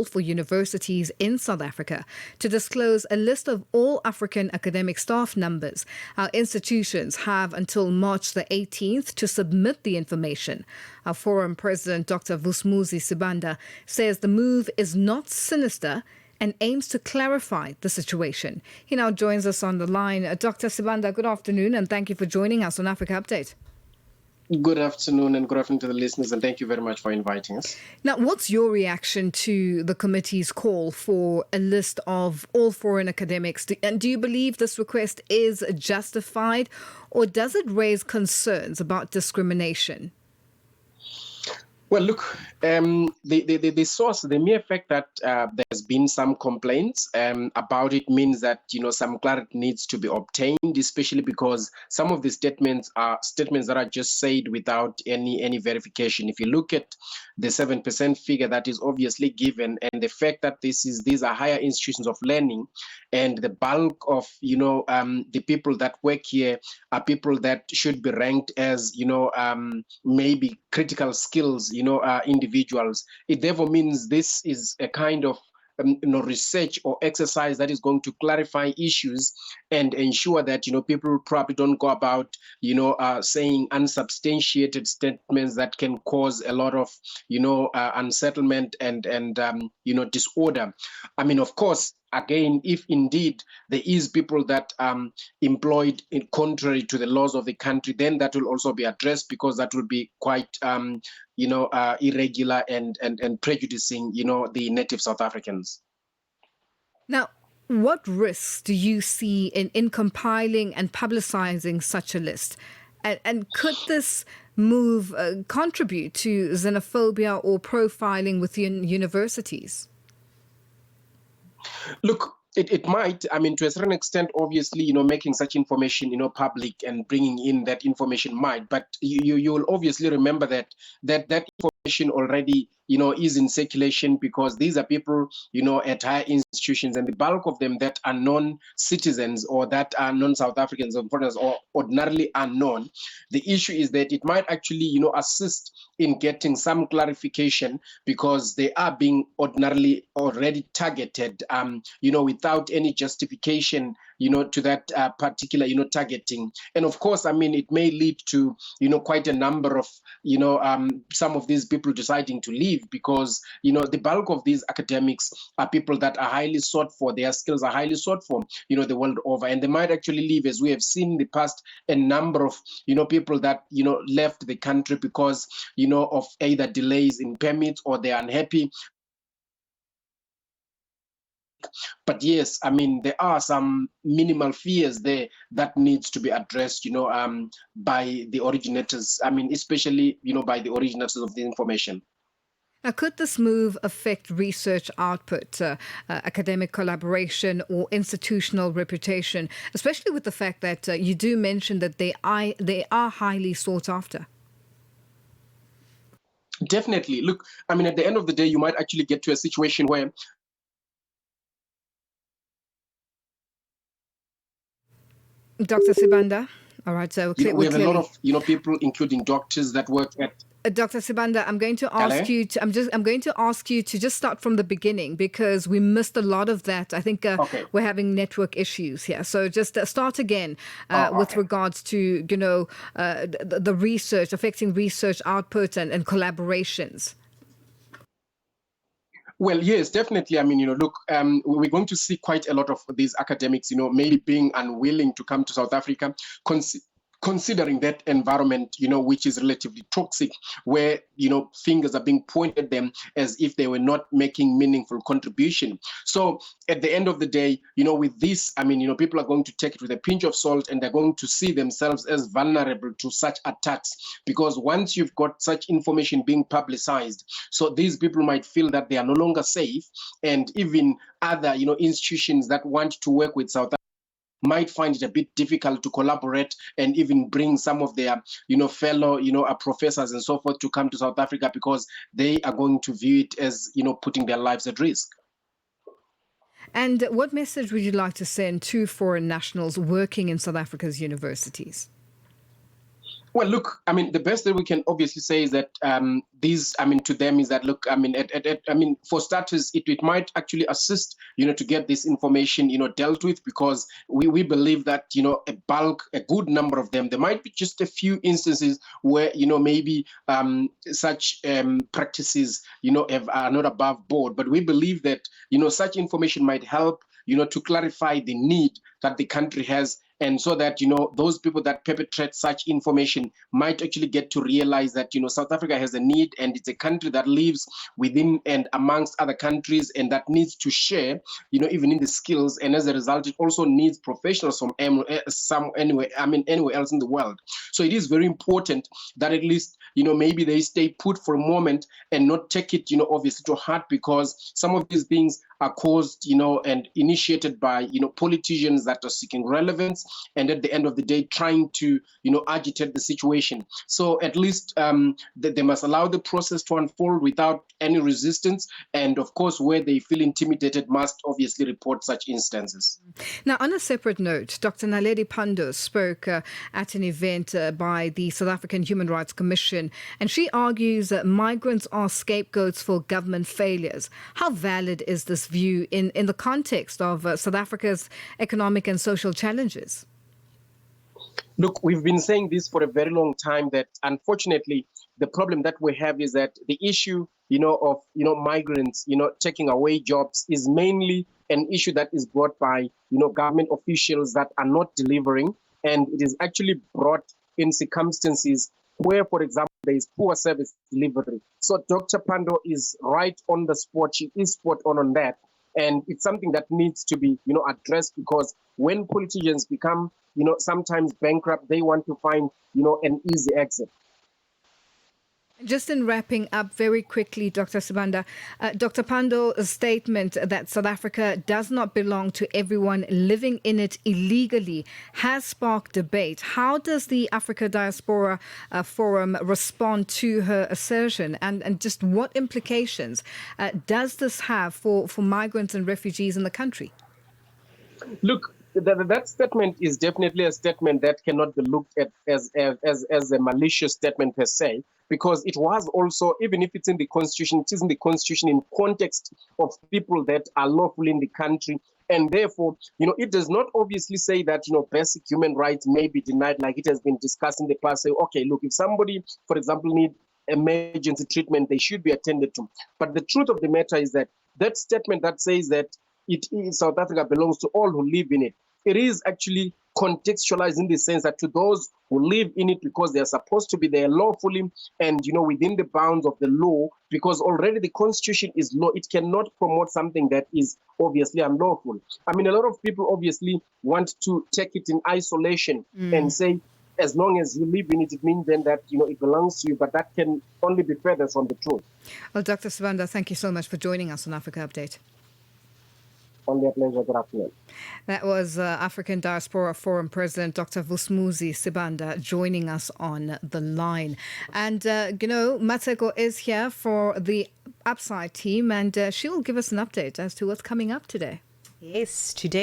for universities in South Africa to disclose a list of all African academic staff numbers. Our institutions have until March the 18th to submit the information. Our forum president, Dr. Vusumuzi Sibanda, says the move is not sinister and aims to clarify the situation. He now joins us on the line. Dr. Sibanda, good afternoon, and thank you for joining us on Africa Update. Good afternoon, and good afternoon to the listeners, and thank you very much for inviting us. Now, what's your reaction to the committee's call for a list of all foreign academics? And do you believe this request is justified, or does it raise concerns about discrimination? Well, look, the source, the mere fact that there's been some complaints about it means that, some clarity needs to be obtained, especially because some of the statements are statements that are just said without any verification. If you look at the 7% figure that is obviously given, and the fact that these are higher institutions of learning, and the bulk of, the people that work here are people that should be ranked as, maybe critical skills, individuals. It therefore means this is a kind of research or exercise that is going to clarify issues and ensure that people probably don't go about saying unsubstantiated statements that can cause a lot of unsettlement and disorder. I mean, of course, again, if indeed there is people that employed in contrary to the laws of the country, then that will also be addressed, because that will be quite irregular and prejudicing the native South Africans. Now, what risks do you see in compiling and publicizing such a list? And could this move contribute to xenophobia or profiling within universities? Look, it might. I mean, to a certain extent, obviously, making such information, public and bringing in that information might. But you'll obviously remember that information already, is in circulation, because these are people, at higher institutions, and the bulk of them that are non-citizens or that are non-South Africans, or ordinarily unknown. The issue is that it might actually, assist in getting some clarification, because they are being ordinarily already targeted, without any justification, to that particular, targeting. And of course, I mean, it may lead to, quite a number of, some of these people deciding to leave, because, the bulk of these academics are people that are highly sought for. Their skills are highly sought for, the world over. And they might actually leave, as we have seen in the past, a number of, people that, left the country because, of either delays in permits, or they're unhappy. But yes, I mean, there are some minimal fears there that needs to be addressed, by the originators. I mean, especially, by the originators of the information. Now, could this move affect research output, academic collaboration, or institutional reputation, especially with the fact that you do mention that they are highly sought after? Definitely. Look, I mean, at the end of the day, you might actually get to a situation where Dr. Sibanda. All right, so we have a lot of people, including doctors, that work at. Dr. Sibanda, I'm going to ask you to. I'm going to ask you to just start from the beginning, because we missed a lot of that. I think we're having network issues here. So just start again with regards to the research affecting research output and collaborations. Well, yes, definitely. I mean, look, we're going to see quite a lot of these academics, maybe being unwilling to come to South Africa, considering that environment, which is relatively toxic, where, fingers are being pointed at them as if they were not making meaningful contribution. So at the end of the day, with this, I mean, people are going to take it with a pinch of salt, and they're going to see themselves as vulnerable to such attacks, because once you've got such information being publicized, so these people might feel that they are no longer safe, and even other, institutions that want to work with South Africa might find it a bit difficult to collaborate and even bring some of their, fellow, professors and so forth to come to South Africa, because they are going to view it as, putting their lives at risk. And what message would you like to send to foreign nationals working in South Africa's universities? Well, look, I mean, the best that we can obviously say is that to them is that, look, I mean, for starters, it might actually assist, to get this information, dealt with, because we believe that, a good number of them, there might be just a few instances where, maybe such practices, are not above board. But we believe that, such information might help, to clarify the need that the country has, and so that, those people that perpetrate such information might actually get to realize that, South Africa has a need, and it's a country that lives within and amongst other countries, and that needs to share, even in the skills. And as a result, it also needs professionals from anywhere else in the world. So it is very important that at least, maybe they stay put for a moment and not take it, obviously to heart, because some of these things are caused, and initiated by, politicians that are seeking relevance, and at the end of the day, trying to, agitate the situation. So at least they must allow the process to unfold without any resistance. And of course, where they feel intimidated, must obviously report such instances. Now, on a separate note, Dr. Naledi Pandor spoke at an event by the South African Human Rights Commission, and she argues that migrants are scapegoats for government failures. How valid is this view in the context of South Africa's economic and social challenges? Look, we've been saying this for a very long time, that unfortunately, the problem that we have is that the issue, of, migrants, taking away jobs is mainly an issue that is brought by, government officials that are not delivering. And it is actually brought in circumstances where, for example, there is poor service delivery. So Dr. Pandor is right on the spot. She is spot on that. And it's something that needs to be, addressed, because when politicians become, sometimes bankrupt, they want to find, an easy exit. Just in wrapping up very quickly, Dr. Sibanda, Dr. Pandor's statement that South Africa does not belong to everyone living in it illegally has sparked debate. How does the African Diaspora Forum respond to her assertion, and just what implications does this have for migrants and refugees in the country? Look, that statement is definitely a statement that cannot be looked at as a malicious statement per se, because it was also, even if it's in the Constitution, it is in the Constitution in context of people that are lawful in the country. And therefore, it does not obviously say that, basic human rights may be denied, like it has been discussed in the past. Say, okay, look, if somebody, for example, need emergency treatment, they should be attended to. But the truth of the matter is that that statement that says that South Africa belongs to all who live in it, it is actually contextualized in the sense that to those who live in it because they are supposed to be there lawfully and, within the bounds of the law, because already the Constitution is law. It cannot promote something that is obviously unlawful. I mean, a lot of people obviously want to take it in isolation and say, as long as you live in it, it means then that, it belongs to you, but that can only be further from the truth. Well, Dr. Sibanda, thank you so much for joining us on Africa Update. Only a pleasure. Good afternoon. That was African Diaspora Forum President Dr. Vusumuzi Sibanda joining us on the line. And, Mateko is here for the Upside team, and she'll give us an update as to what's coming up today. Yes, today